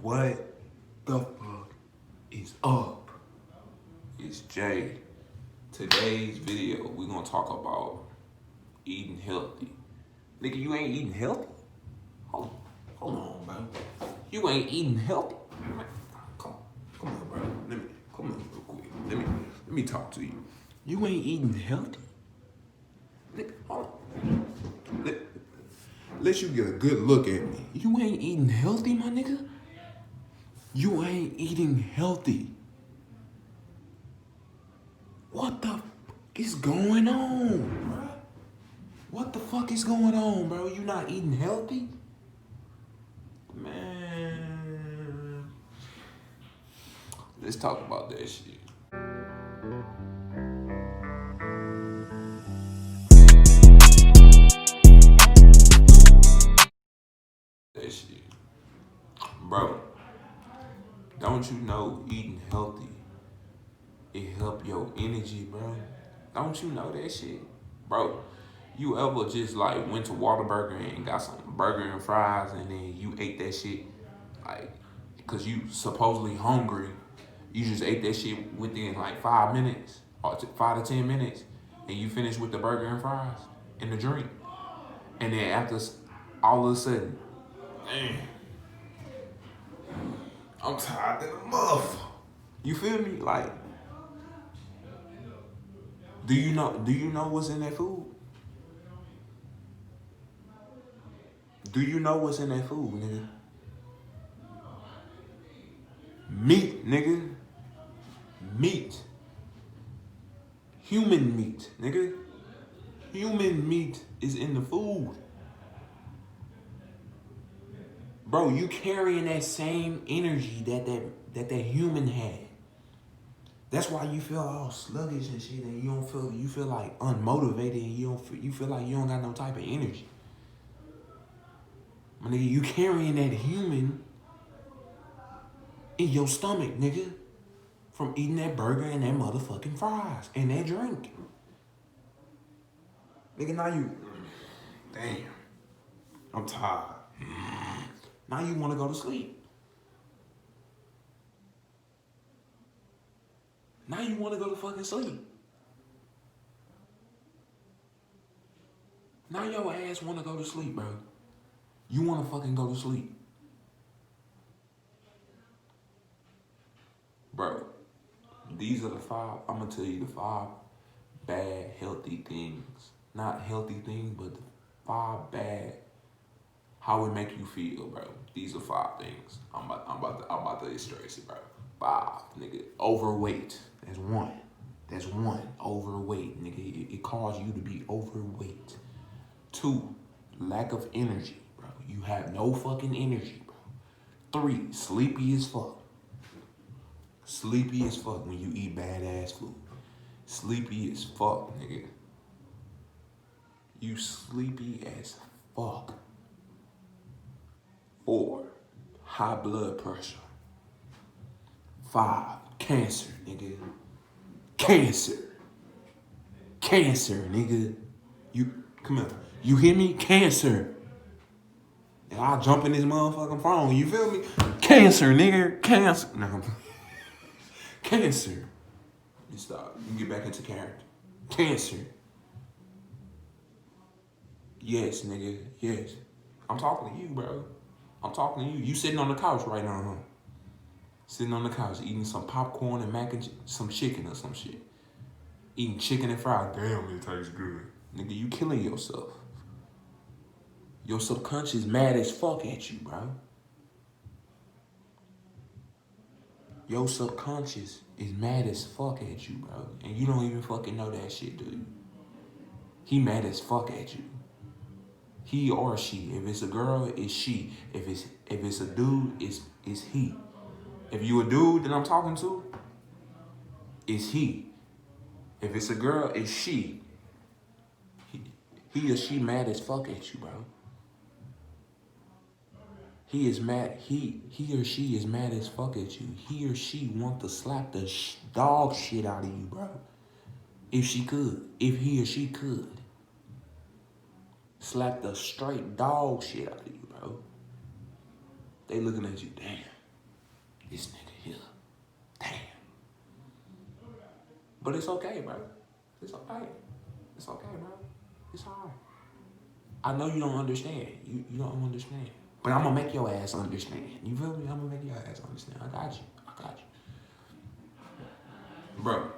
What the fuck is up? It's Jay. Today's video, we're gonna talk about eating healthy. Nigga, you ain't eating healthy? Hold on, bro. You ain't eating healthy? Come on, bro. Come on real quick. Let me talk to you. You ain't eating healthy? Nigga, hold on. Let you get a good look at me. You ain't eating healthy, my nigga? You ain't eating healthy. What the fuck is going on, bro? What the fuck is going on, bro? You not eating healthy? Man. Let's talk about that shit. That shit. Bro, don't you know eating healthy, it help your energy, bro? Don't you know that shit? Bro, you ever just like went to Whataburger and got some burger and fries and then you ate that shit like cause you supposedly hungry, you just ate that shit within like 5 minutes or 5 to 10 minutes and you finished with the burger and fries and the drink. And then after all of a sudden, damn, I'm tired of the motherfucker. You feel me? Like, do you know what's in that food? Do you know what's in that food, nigga? Meat, nigga. Meat. Human meat, nigga. Human meat is in the food. Bro, you carrying that same energy that human had. That's why you feel all sluggish and shit, and you feel like unmotivated, and you feel like you don't got no type of energy. My nigga, you carrying that human in your stomach, nigga, from eating that burger and that motherfucking fries and that drink. Nigga, now you, damn, I'm tired. Now you want to go to sleep. Now you want to go to fucking sleep. Now your ass want to go to sleep, bro. You want to fucking go to sleep. Bro, these are I'm going to tell you the 5 bad healthy things. Not healthy things, but the 5 bad, how it make you feel, bro. These are 5 things. I'm about to illustrate it, bro. 5, nigga. Overweight. That's 1. That's 1. Overweight, nigga. It causes you to be overweight. 2, lack of energy, bro. You have no fucking energy, bro. 3, sleepy as fuck. Sleepy as fuck when you eat badass food. Sleepy as fuck, nigga. You sleepy as fuck. 4, high blood pressure. 5, cancer, nigga. Cancer. Cancer, nigga. You, come here. You hear me? Cancer. And I'll jump in this motherfucking phone. You feel me? Cancer, nigga. Cancer. No. Cancer. You stop. You get back into character. Cancer. Yes, nigga. Yes. I'm talking to you, bro. I'm talking to you. You sitting on the couch right now, huh? Sitting on the couch eating some popcorn and some chicken or some shit. Eating chicken and fries. Damn, it tastes good. Nigga, you killing yourself. Your subconscious mad as fuck at you, bro. Your subconscious is mad as fuck at you, bro. And you don't even fucking know that shit, do you? He mad as fuck at you. He or she. If it's a girl, it's she. If it's a dude, it's he. If you a dude that I'm talking to, it's he. If it's a girl, it's she. He or she mad as fuck at you, bro. He is mad. He or she is mad as fuck at you. He or she want to slap the dog shit out of you, bro. If she could. If he or she could. Slap the straight dog shit out of you, bro. They looking at you, damn. This nigga here. Damn. But it's okay, bro. It's okay. It's okay, bro. It's alright. I know you don't understand. You don't understand. But I'm gonna make your ass understand. You feel me? I'm gonna make your ass understand. I got you. Bro,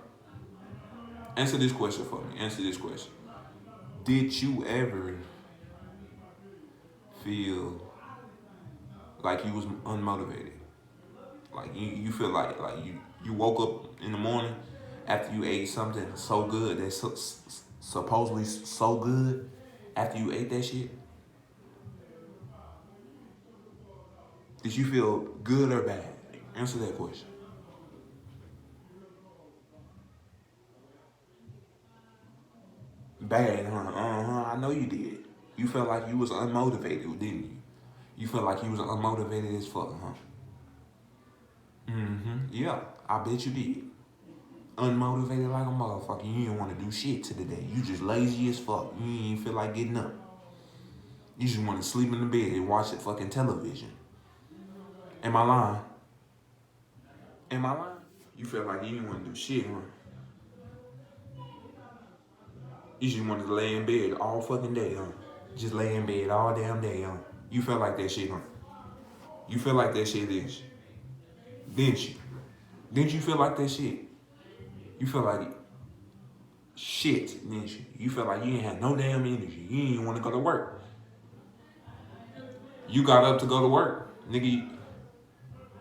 answer this question for me. Answer this question. Did you ever feel like you was unmotivated? Like you feel like you woke up in the morning after you ate something so good that's supposedly so good after you ate that shit? Did you feel good or bad? Answer that question. Bad, huh? I know you did. You felt like you was unmotivated, didn't you? You felt like you was unmotivated as fuck, huh? Yeah, I bet you did. Unmotivated like a motherfucker. You didn't want to do shit today. You just lazy as fuck. You didn't even feel like getting up. You just want to sleep in the bed and watch the fucking television. Am I lying? Am I lying? You felt like you didn't want to do shit, huh? You just wanted to lay in bed all fucking day, huh? Just lay in bed all damn day, huh? You felt like that shit, huh? You feel like that shit, didn't you? Didn't you feel like that shit? You feel like shit, didn't you? You felt like you ain't had no damn energy. You didn't even want to go to work. You got up to go to work. Nigga,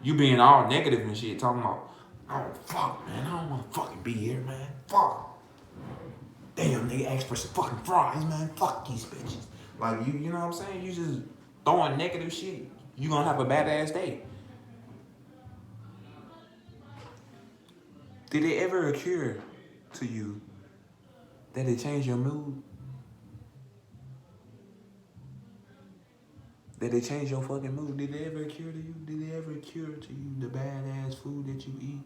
you being all negative and shit, talking about, oh, fuck, man, I don't want to fucking be here, man. Fuck. Damn, they asked for some fucking fries, man. Fuck these bitches. Like, you know what I'm saying? You just throwing negative shit. You gonna have a badass day. Did it ever occur to you that it changed your mood? Did it change your fucking mood? Did it ever occur to you? Did it ever occur to you the badass food that you eat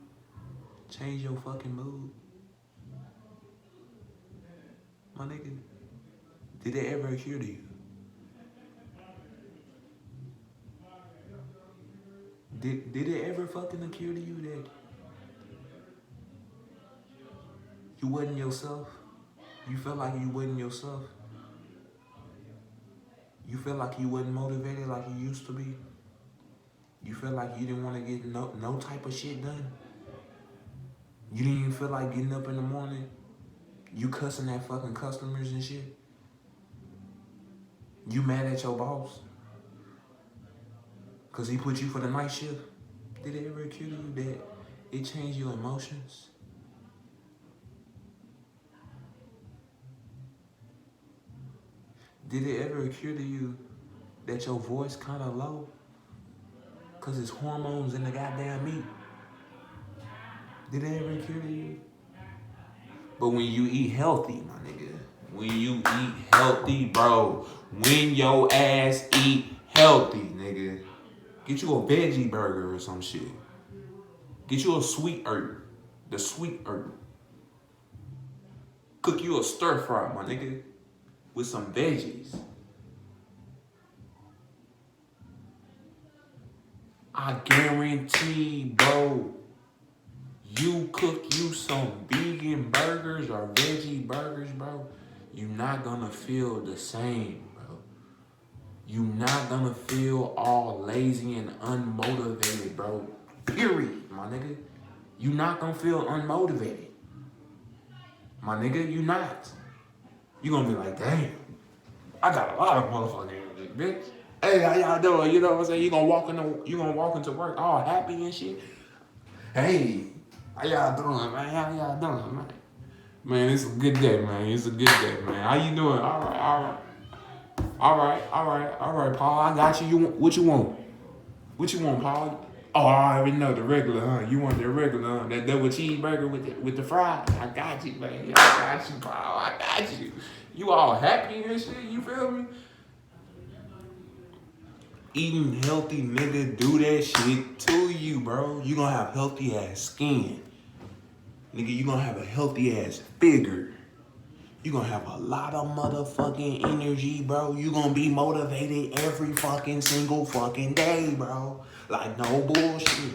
change your fucking mood? My nigga, did it ever occur to you? Did it ever fucking occur to you that you wasn't yourself? You felt like you wasn't yourself? You felt like you wasn't motivated like you used to be? You felt like you didn't want to get no type of shit done? You didn't even feel like getting up in the morning? You cussing at fucking customers and shit? You mad at your boss? Because he put you for the night shift? Did it ever occur to you that it changed your emotions? Did it ever occur to you that your voice kind of low? Because it's hormones in the goddamn meat. Did it ever occur to you? But when you eat healthy, my nigga, when you eat healthy, bro, when your ass eat healthy, nigga, get you a veggie burger or some shit. Get you a sweet herb, the sweet herb. Cook you a stir fry, my nigga, with some veggies. I guarantee, bro, you cook you some vegan burgers or veggie burgers, bro, you're not gonna feel the same, bro. You're not gonna feel all lazy and unmotivated, bro. Period, my nigga. You're not gonna feel unmotivated. My nigga, you not. You gonna be like, damn, I got a lot of motherfucking energy, bitch. Hey, how y'all doing? You know what I'm saying? You gonna walk into work all happy and shit. Hey, how y'all doing, man? How y'all doing, man? Man, it's a good day, man. It's a good day, man. How you doing? All right, Paul. I got you. What you want? What you want, Paul? Oh, I already know the regular, huh? You want the regular, huh? That double cheeseburger with the fries. I got you, man. I got you, Paul. I got you. You all happy and shit? You feel me? Eating healthy, nigga, do that shit to you, bro. You gonna have healthy ass skin. Nigga, you gonna have a healthy ass figure. You gonna have a lot of motherfucking energy, bro. You gonna be motivated every fucking single fucking day, bro. Like, no bullshit.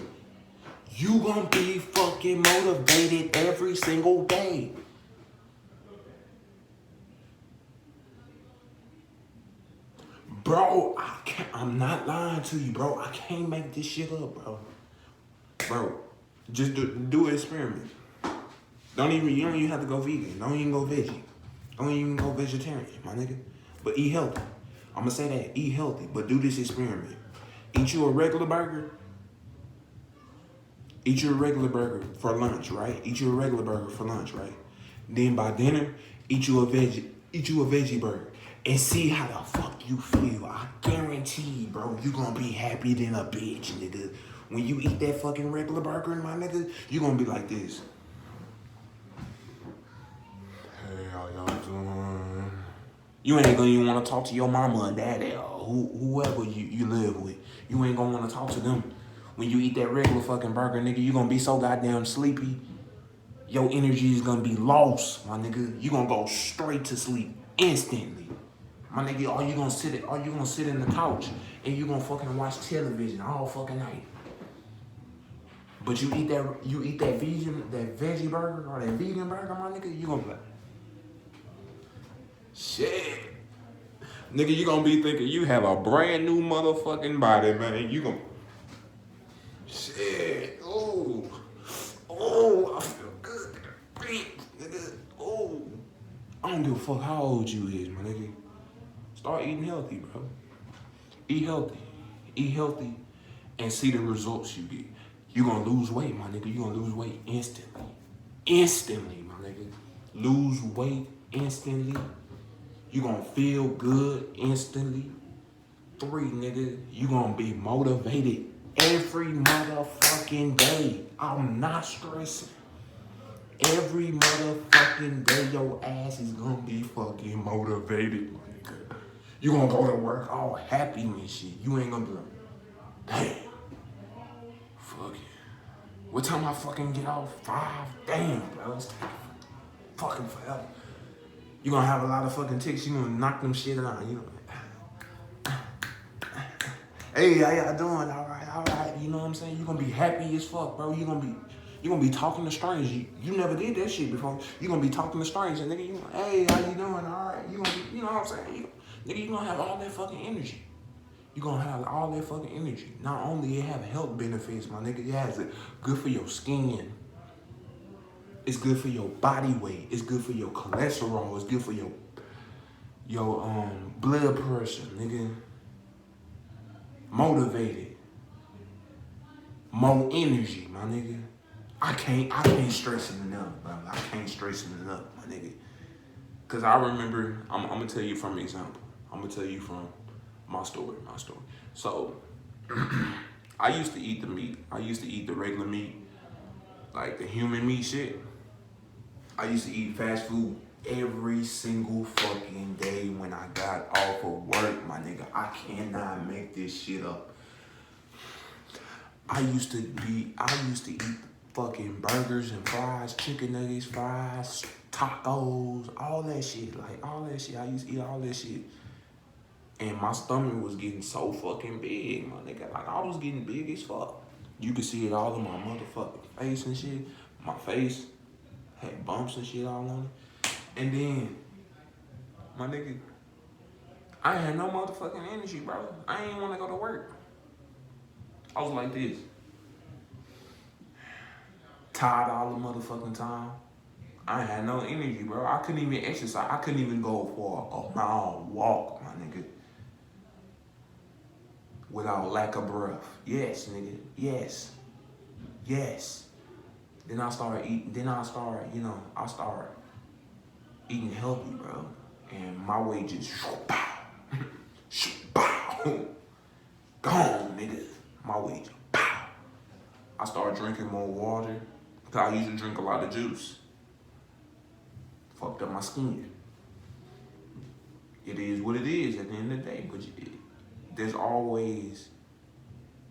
You gonna be fucking motivated every single day. Bro, I'm not lying to you, bro. I can't make this shit up, bro. Bro, just do an experiment. You don't even have to go vegan. Don't even go veggie. Don't even go vegetarian, my nigga. But eat healthy. I'm gonna say that, eat healthy, but do this experiment. Eat you a regular burger. Eat you a regular burger for lunch, right? Eat you a regular burger for lunch, right? Then by dinner, eat you a veggie burger. And see how the fuck you feel. I guarantee, bro, you gonna be happy than a bitch, nigga. When you eat that fucking regular burger, my nigga, you gonna be like this. Hey, how y'all doing? You ain't gonna even wanna talk to your mama and daddy or whoever you live with. You ain't gonna wanna talk to them. When you eat that regular fucking burger, nigga, you gonna be so goddamn sleepy. Your energy is gonna be lost, my nigga. You gonna go straight to sleep instantly. My nigga, are you gonna sit in the couch and you gonna fucking watch television all fucking night. But you eat that veggie burger or that vegan burger, my nigga, you gonna be like, shit. Nigga, you gonna be thinking you have a brand new motherfucking body, man. You gonna, shit, oh, I feel good, nigga, oh. I don't give a fuck how old you is, my nigga. Start eating healthy, bro. Eat healthy, and see the results you get. You gonna lose weight, my nigga. You gonna lose weight instantly, my nigga. Lose weight instantly. You gonna feel good instantly. 3, nigga, you gonna be motivated every motherfucking day. I'm not stressing. Every motherfucking day, your ass is gonna be fucking motivated, my nigga. You gonna go to work all happy and shit. You ain't gonna be like, damn, fuck it. What time I fucking get off? 5? Damn, bro, it's fucking forever. You gonna have a lot of fucking ticks. You gonna knock them shit out. You know, hey, how y'all doing? All right. You know what I'm saying? You gonna be happy as fuck, bro. You gonna be talking to strangers. You never did that shit before. You gonna be talking to strangers, nigga. You gonna, hey, how you doing? All right. You gonna be, you know what I'm saying? Nigga, you gonna have all that fucking energy. You gonna have all that fucking energy. Not only it have health benefits, my nigga, it has it good for your skin. It's good for your body weight. It's good for your cholesterol. It's good for your blood pressure, nigga. Motivated. More energy, my nigga. I can't stress it enough, bro. I can't stress it enough, my nigga. Cause I remember, I'm gonna tell you from example. I'm gonna tell you from my story. So, I used to eat the meat. I used to eat the regular meat, like the human meat shit. I used to eat fast food every single fucking day when I got off of work, my nigga. I cannot make this shit up. I used to eat fucking burgers and fries, chicken nuggets, fries, tacos, all that shit. Like, all that shit. I used to eat all that shit. And my stomach was getting so fucking big, my nigga. Like, I was getting big as fuck. You could see it all in my motherfucking face and shit. My face had bumps and shit all on it. And then, my nigga, I had no motherfucking energy, bro. I ain't want to go to work. I was like this. Tired all the motherfucking time. I had no energy, bro. I couldn't even exercise. I couldn't even go for a mile walk, my nigga. Without lack of breath. Yes, nigga. Yes. Then I started eating, I started eating healthy, bro. And my weight just gone, nigga. My weight just pow. I started drinking more water. Cause I used to drink a lot of juice. Fucked up my skin. It is what it is at the end of the day, but there's always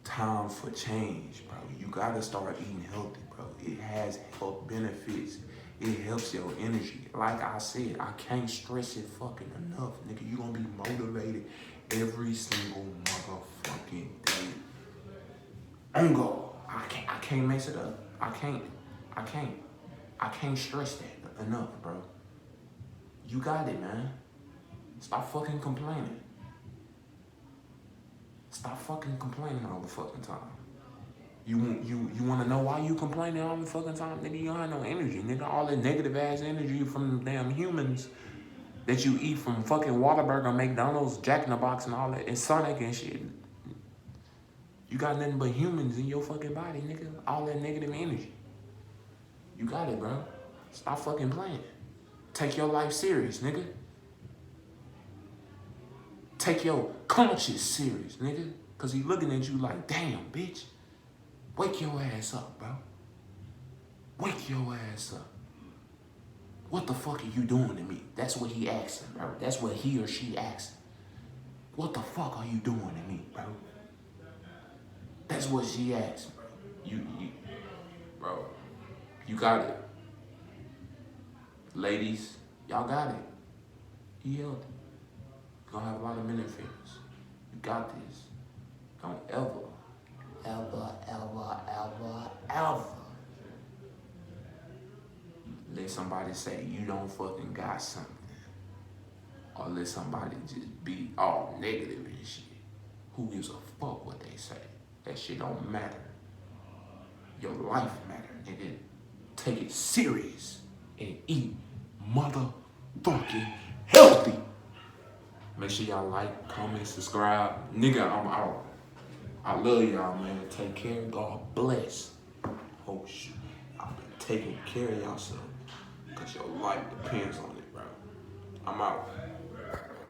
time for change, bro. You gotta start eating healthy, bro. It has health benefits. It helps your energy. Like I said, I can't stress it fucking enough, nigga. You gonna be motivated every single motherfucking day. On God. I can't mess it up. I can't stress that enough, bro. You got it, man. Stop fucking complaining. Stop fucking complaining all the fucking time. You want to know why you complaining all the fucking time? Nigga, you don't have no energy. Nigga, all that negative ass energy from the damn humans that you eat from fucking Whataburger, McDonald's, Jack in the Box and all that, and Sonic and shit. You got nothing but humans in your fucking body, nigga. All that negative energy. You got it, bro. Stop fucking playing. Take your life serious, nigga. Take your conscience serious, nigga. Cause he looking at you like, damn, bitch. Wake your ass up, bro. Wake your ass up. What the fuck are you doing to me? That's what he asking, bro. That's what he or she asking. What the fuck are you doing to me, bro? That's what she asked, bro. Bro, you got it. Ladies, y'all got it. Eat healthy. You're gonna have a lot of benefits. You got this. Don't ever let somebody say you don't fucking got something. Or let somebody just be all negative and shit. Who gives a fuck what they say? That shit don't matter. Your life matter, nigga. Take it serious and eat motherfucking healthy. Make sure y'all like, comment, subscribe. Nigga, I'm out. I love y'all, man. Take care. God bless. Oh, shit. I've been taking care of y'all, son. Because your life depends on it, bro. I'm out.